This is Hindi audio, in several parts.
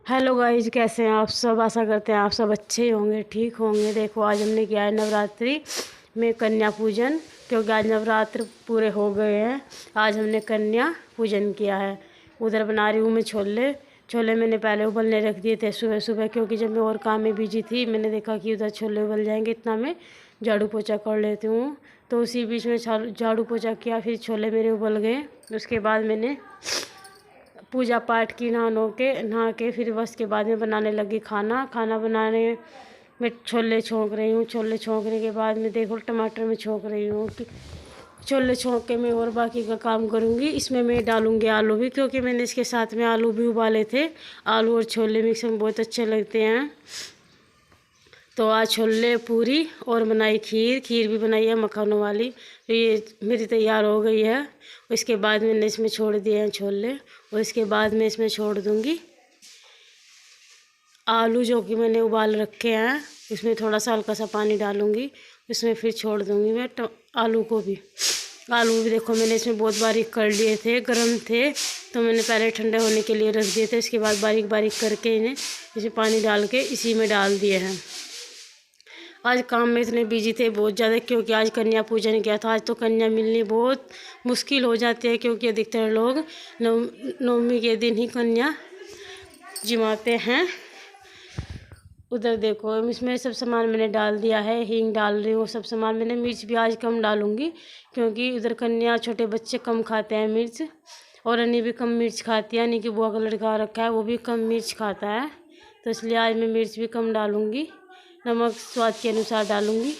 हेलो गाइज, कैसे हैं आप सब। आशा करते हैं आप सब अच्छे होंगे, ठीक होंगे। देखो आज हमने किया है नवरात्रि में कन्या पूजन, क्योंकि आज नवरात्र पूरे हो गए हैं। आज हमने कन्या पूजन किया है। उधर बना रही हूँ मैं छोले। छोले मैंने पहले उबलने रख दिए थे सुबह सुबह, क्योंकि जब मैं और काम में बिजी थी मैंने देखा कि उधर छोले उबल जाएंगे, इतना मैं झाड़ू पोछा कर लेती हूँ। तो उसी बीच में झाड़ू पोछा किया, फिर छोले मेरे उबल गए। उसके बाद मैंने पूजा पाठ की, नहा के फिर बस के बाद में बनाने लगी खाना बनाने में छोले छोंक रही हूँ। छोले छोंकने के बाद में देखो टमाटर में छोंक रही हूँ कि छोले छोंक के मैं और बाकी का काम करूँगी। इसमें मैं डालूँगी आलू भी, क्योंकि मैंने इसके साथ में आलू भी उबाले थे। आलू और छोले मिक्स में बहुत अच्छे लगते हैं। तो आज छोले पूरी और बनाई खीर भी बनाई है मखानों वाली। तो ये मेरी तैयार हो गई है। इसके बाद मैंने इसमें छोड़ दिए हैं छोले, और इसके बाद मैं इसमें छोड़ दूँगी आलू जो कि मैंने उबाल रखे हैं। इसमें थोड़ा सा हल्का सा पानी डालूँगी, इसमें फिर छोड़ दूँगी मैं आलू को भी। आलू भी देखो मैंने इसमें बहुत बारीक कर लिए थे, गर्म थे तो मैंने पहले ठंडे होने के लिए रख दिए थे। इसके बाद बारीक बारीक करके इन्हें इसमें पानी डाल के इसी में डाल दिए हैं। आज काम में इतने बिजी थे बहुत ज़्यादा, क्योंकि आज कन्या पूजन किया था। आज तो कन्या मिलनी बहुत मुश्किल हो जाती है, क्योंकि अधिकतर लोग नवमी के दिन ही कन्या जिमाते हैं। उधर देखो इसमें सब सामान मैंने डाल दिया है, हींग डाल रही हूँ सब सामान मैंने। मिर्च भी आज कम डालूँगी, क्योंकि उधर कन्या छोटे बच्चे कम खाते हैं मिर्च, और अन्नी भी कम मिर्च खाती है। अन्नी की बुआ का लड़का रखा है, वो भी कम मिर्च खाता है, तो इसलिए आज मैं मिर्च भी कम डालूँगी। नमक स्वाद के अनुसार डालूँगी।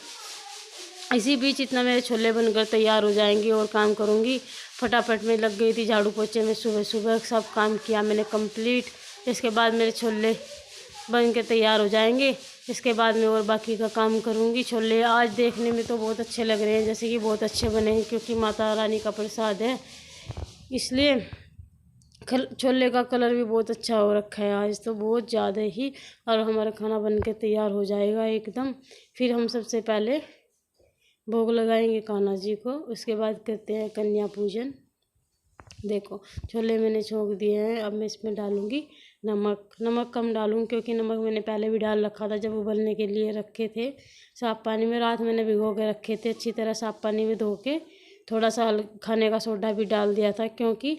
इसी बीच इतना मेरे छोले बनकर तैयार हो जाएंगे और काम करूँगी। फटाफट में लग गई थी झाड़ू पोछे में, सुबह सुबह सब काम किया मैंने कंप्लीट। इसके बाद मेरे छोले बन के तैयार हो जाएंगे। इसके बाद मैं और बाकी का काम करूँगी। छोले आज देखने में तो बहुत अच्छे लग रहे हैं, जैसे कि बहुत अच्छे बने हैं, क्योंकि माता रानी का प्रसाद है, इसलिए छोले का कलर भी बहुत अच्छा हो रखा है आज तो बहुत ज़्यादा ही। और हमारा खाना बन के तैयार हो जाएगा एकदम। फिर हम सबसे पहले भोग लगाएंगे कान्हा जी को, उसके बाद करते हैं कन्या पूजन। देखो छोले मैंने छोंक दिए हैं। अब मैं इसमें डालूँगी नमक कम डालूँ, क्योंकि नमक मैंने पहले भी डाल रखा था जब उबलने के लिए रखे थे साफ़ पानी में। रात मैंने भिगो के रखे थे अच्छी तरह साफ़ पानी में धो के। थोड़ा सा खाने का सोडा भी डाल दिया था, क्योंकि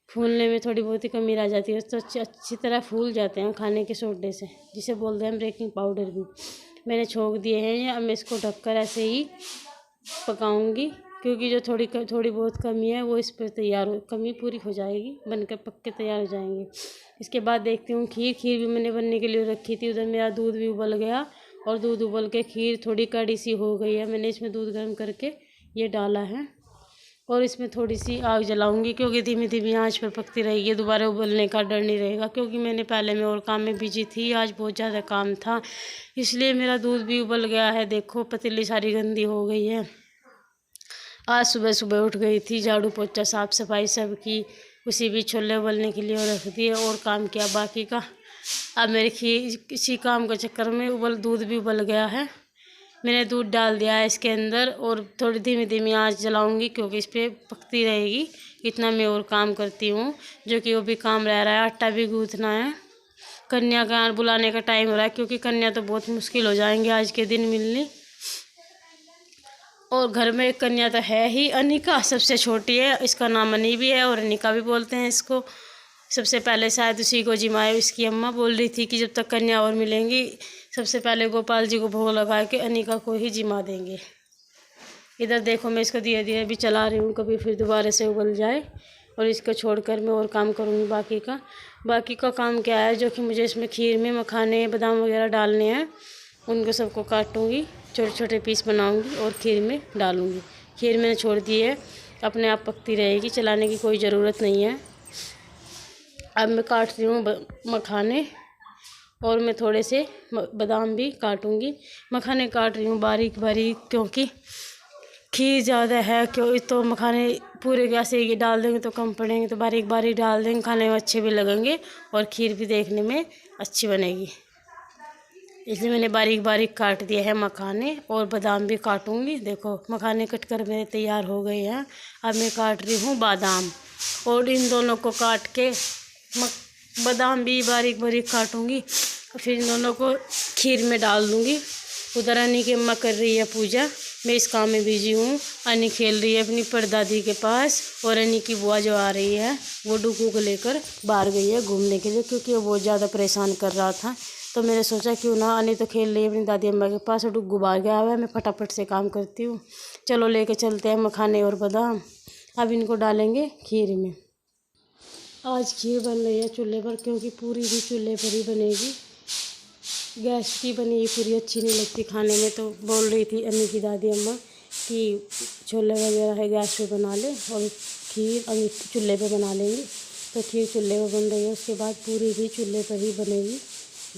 फूलने में थोड़ी बहुत ही कमी रह जाती है, तो अच्छी तरह फूल जाते हैं खाने के सोडे से, जिसे बोलते हैं बेकिंग पाउडर भी। मैंने छोंक दिए हैं। अब मैं इसको ढककर ऐसे ही पकाऊंगी, क्योंकि जो थोड़ी बहुत कमी है वो इस पर कमी पूरी हो जाएगी, बनकर पक के तैयार हो जाएंगे। इसके बाद देखती हूँ खीर भी मैंने बनने के लिए रखी थी। उधर मेरा दूध भी उबल गया, और दूध उबल के खीर थोड़ी कड़ी सी हो गई है। मैंने इसमें दूध गर्म करके ये डाला है, और इसमें थोड़ी सी आग जलाऊंगी, क्योंकि धीमी धीमी आंच पर पकती रहेगी, दोबारा उबलने का डर नहीं रहेगा। क्योंकि मैंने पहले में और काम में बिजी थी, आज बहुत ज़्यादा काम था, इसलिए मेरा दूध भी उबल गया है। देखो पतीली सारी गंदी हो गई है। आज सुबह सुबह उठ गई थी, झाड़ू पोछा साफ़ सफाई सब की, उसी भी छोले उबलने के लिए रख दिए और काम किया बाकी का। अब मेरे इसी काम के चक्कर में दूध भी उबल गया है। मैंने दूध डाल दिया है इसके अंदर, और थोड़ी धीमी धीमी आंच जलाऊंगी, क्योंकि इस पर पकती रहेगी। इतना मैं और काम करती हूँ, जो कि वो भी काम रह रहा है। आटा भी गूँथना है। कन्या का बुलाने का टाइम हो रहा है, क्योंकि कन्या तो बहुत मुश्किल हो जाएंगे आज के दिन मिलनी। और घर में एक कन्या तो है ही, अनिका सबसे छोटी है, इसका नाम अनी भी है और अनिका भी बोलते हैं इसको। सबसे पहले शायद उसी को जिमाए। इसकी अम्मा बोल रही थी कि जब तक कन्या और मिलेंगी सबसे पहले गोपाल जी को भोग लगा के अनिका को ही जिमा देंगे। इधर देखो मैं इसको धीरे धीरे भी चला रही हूँ, कभी फिर दोबारा से उबल जाए, और इसको छोड़कर मैं और काम करूँगी बाकी का काम क्या है, जो कि मुझे इसमें खीर में मखाने बादाम वगैरह डालने हैं। उनको सबको काटूँगी, छोटे छोटे पीस बनाऊँगी और खीर में डालूँगी। खीर मैंने छोड़ दी है, अपने आप पकती रहेगी, चलाने की कोई ज़रूरत नहीं है। अब मैं काटती हूँ मखाने, और मैं थोड़े से बादाम भी काटूँगी। मखाने काट रही हूँ बारीक बारीक, क्योंकि खीर ज़्यादा है। क्यों तो मखाने पूरे गैसे ये डाल देंगे तो कम पड़ेंगे, तो बारीक बारीक डाल देंगे, खाने में अच्छे भी लगेंगे और खीर भी देखने में अच्छी बनेगी। इसलिए मैंने बारीक बारीक काट दिए हैं मखाने, और बादाम भी काटूँगी। देखो मखाने कट कर मेरे तैयार हो गए हैं। अब मैं काट रही हूँ बादाम, और इन दोनों को काट के बादाम भी बारीक बारीक काटूंगी और फिर इन दोनों को खीर में डाल दूंगी। उधर अनी की अम्मा कर रही है पूजा, मैं इस काम में बिजी हूँ। अनी खेल रही है अपनी परदादी के पास और अनी की बुआ जो आ रही है वो डुगू को लेकर बाहर गई है घूमने के लिए, क्योंकि वो बहुत ज़्यादा परेशान कर रहा था। तो मैंने सोचा क्यों ना, अनी तो खेल रही है अपनी दादी अम्मा के पास और डुगू बाहर गया हुआ है, मैं फटाफट से काम करती हूँ। चलो लेके चलते हैं मखाने और बादाम। अब इनको डालेंगे खीर में। आज खीर बन रही है चूल्हे पर, क्योंकि पूरी भी चूल्हे पर ही बनेगी। गैस की बनी हुई पूरी अच्छी नहीं लगती खाने में, तो बोल रही थी अम्मी की दादी अम्मा कि छोले वगैरह है गैस पे बना ले और खीर अभी चूल्हे पे बना लेंगे। तो खीर चूल्हे पर बन रही है, उसके बाद पूरी भी चूल्हे पर ही बनेगी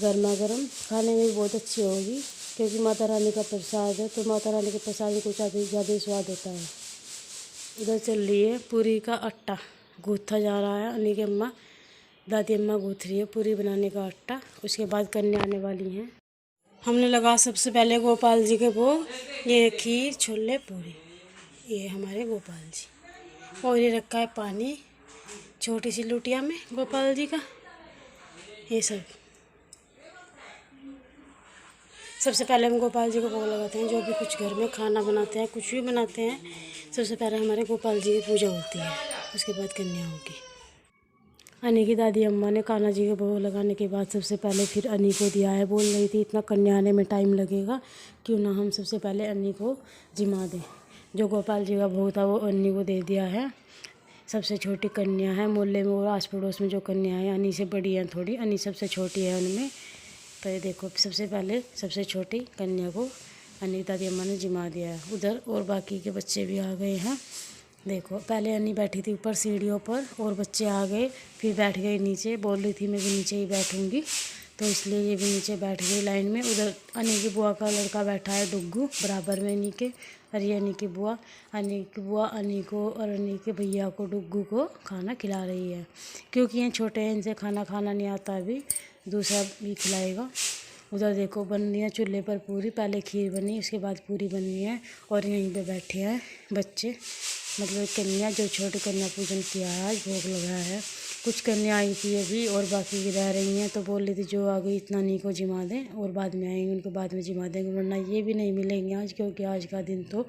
गर्मा गर्म। खाने में भी बहुत अच्छी होगी, क्योंकि माता रानी का प्रसाद है, तो माता रानी के प्रसाद में कुछ ज़्यादा स्वाद होता है। इधर चल रही है पूरी का आटा गूँथा जा रहा है। अनी की अम्मा दादी अम्मा गूँथ रही है पूरी बनाने का आटा, उसके बाद कन्या आने वाली हैं। हमने लगा सबसे पहले गोपाल जी के भोग, ये खीर छोले पूरी, ये हमारे गोपाल जी। और ये रखा है पानी छोटी सी लुटिया में गोपाल जी का। ये सबसे पहले हम गोपाल जी को भोग लगाते हैं। जो भी कुछ घर में खाना बनाते हैं, कुछ भी बनाते हैं, सबसे पहले हमारे गोपाल जी की पूजा होती है, उसके बाद कन्या होगी। अनी की दादी अम्मा ने कान्हा जी के भोग लगाने के बाद सबसे पहले फिर अनी को दिया है। बोल रही थी इतना कन्या आने में टाइम लगेगा, क्यों ना हम सबसे पहले अनी को जिमा दें। जो गोपाल जी का भोग था वो अनी को दे दिया है। सबसे छोटी कन्या है मोहल्ले में और आस पड़ोस में जो कन्या है अनी से बड़ी है थोड़ी, अनी सबसे छोटी है उनमें। तो ये देखो सबसे पहले सबसे छोटी कन्या को अनी दादी अम्मा ने जिमा दिया है। उधर और बाकी के बच्चे भी आ गए हैं। देखो पहले अनी बैठी थी ऊपर सीढ़ियों पर और बच्चे आ गए, फिर बैठ गई नीचे। बोल रही थी मैं भी नीचे ही बैठूंगी, तो इसलिए ये भी नीचे बैठ गई लाइन में। उधर अनी की बुआ का लड़का बैठा है डुग्गू बराबर में अनी के, और ये अनी की बुआ अनी को और अनी के भैया को डुग्गू को खाना खिला रही है, क्योंकि ये छोटे हैं इनसे खाना नहीं आता, अभी दूसरा भी खिलाएगा। उधर देखो बन रही है चूल्हे पर पूरी, पहले खीर बनी उसके बाद पूरी बनी है और यहीं पे बैठे हैं बच्चे, मतलब कन्या जो छोटी कन्या पूजन किया है आज भोग लगाया है। कुछ कन्या आई थी अभी और बाकी की रह रही हैं, तो बोल रही थी जो आ गई इतना नहीं को जिमा दें और बाद में आएंगे उनको बाद में जिमा देंगे, वरना ये भी नहीं मिलेंगे आज, क्योंकि आज का दिन तो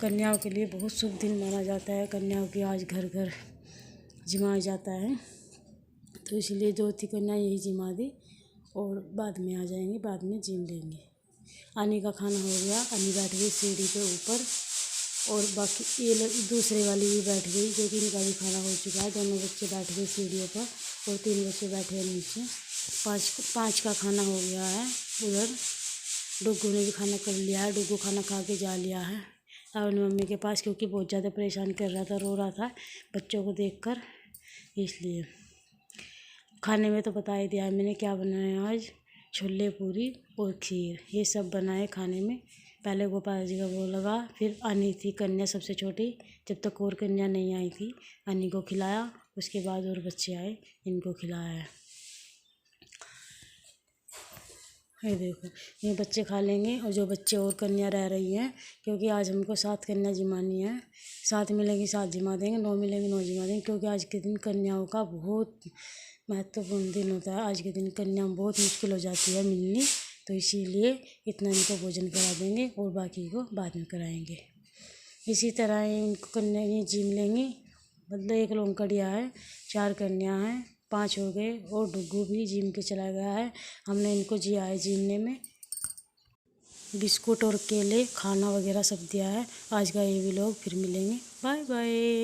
कन्याओं के लिए बहुत शुभ दिन माना जाता है। कन्याओं की आज घर घर जिमाया जाता है, तो इसलिए जो थी कन्या यही जिमा दी और बाद में आ जाएंगे, बाद में जिम लेंगे। अनी का खाना हो गया, अनी बैठ गई सीढ़ी पे ऊपर और बाकी ये दूसरे वाली भी बैठ गई, क्योंकि इनका भी खाना हो चुका है। दोनों बच्चे बैठ गए सीढ़ियों पर और 3 बच्चे बैठे हैं नीचे। 5 का खाना हो गया है। उधर डुग्गू ने भी खाना कर लिया है, डुग्गू खाना खा के जा लिया है अपनी मम्मी के पास, क्योंकि बहुत ज़्यादा परेशान कर रहा था, रो रहा था बच्चों को देखकर। इसलिए खाने में तो बता ही दिया है मैंने क्या बनाया आज, छोले पूरी और खीर, ये सब बनाए खाने में। पहले गोपाल जी का भोग लगा, फिर अनी थी कन्या सबसे छोटी, जब तक और कन्या नहीं आई थी अनी को खिलाया, उसके बाद और बच्चे आए इनको खिलाया है। ये देखो ये बच्चे खा लेंगे और जो बच्चे और कन्या रह रही हैं, क्योंकि आज हमको 7 कन्या जिमानी है। 7 मिलेंगी 7 जिमा देंगे, 9 मिलेंगी 9 जिमा देंगे, क्योंकि आज के दिन कन्याओं का बहुत महत्वपूर्ण दिन होता है। आज के दिन कन्या बहुत मुश्किल हो जाती है मिलनी, तो इसीलिए इतना इनको भोजन करा देंगे और बाकी को बाद में कराएंगे। इसी तरह इनको कन्या ये जिम लेंगी, मतलब 1 लोंकड़िया है, 4 कन्या हैं, 5 हो गए और डुग्गू भी जिम के चला गया है। हमने इनको जिया है जिमने में, बिस्कुट और केले खाना वगैरह सब दिया है। आज का ये व्लॉग, फिर मिलेंगे, बाय बाय।